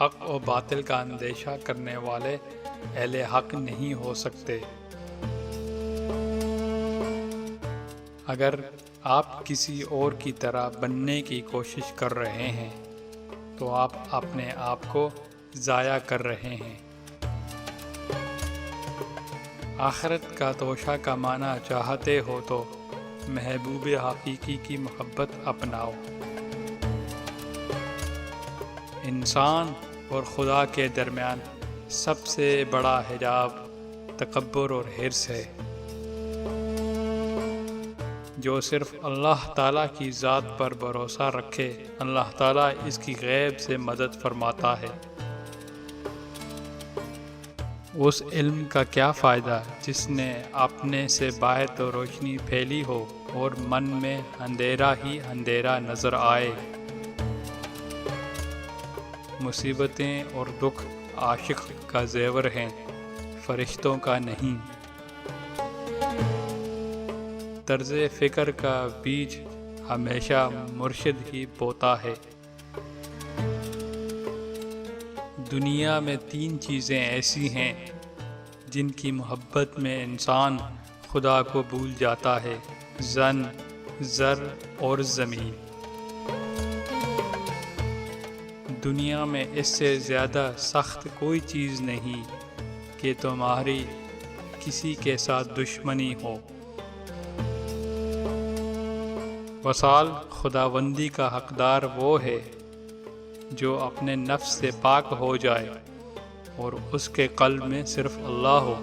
حق و باطل کا اندیشہ کرنے والے اہل حق نہیں ہو سکتے۔ اگر آپ کسی اور کی طرح بننے کی کوشش کر رہے ہیں تو آپ اپنے آپ کو ضائع کر رہے ہیں۔ آخرت کا توشہ کا معنی چاہتے ہو تو محبوب حقیقی کی محبت اپناؤ۔ انسان اور خدا کے درمیان سب سے بڑا حجاب تکبر اور حرص ہے۔ جو صرف اللہ تعالیٰ کی ذات پر بھروسہ رکھے، اللہ تعالیٰ اس کی غیب سے مدد فرماتا ہے۔ اس علم کا کیا فائدہ جس نے اپنے سے باہر تو روشنی پھیلی ہو اور من میں اندھیرا ہی اندھیرا نظر آئے۔ مصیبتیں اور دکھ عاشق کا زیور ہیں، فرشتوں کا نہیں۔ طرز فکر کا بیج ہمیشہ مرشد ہی بوتا ہے۔ دنیا میں 3 چیزیں ایسی ہیں جن کی محبت میں انسان خدا کو بھول جاتا ہے: زن، زر اور زمین۔ دنیا میں اس سے زیادہ سخت کوئی چیز نہیں کہ تمہاری کسی کے ساتھ دشمنی ہو۔ وصال خداوندی کا حقدار وہ ہے جو اپنے نفس سے پاک ہو جائے اور اس کے قلب میں صرف اللہ ہو۔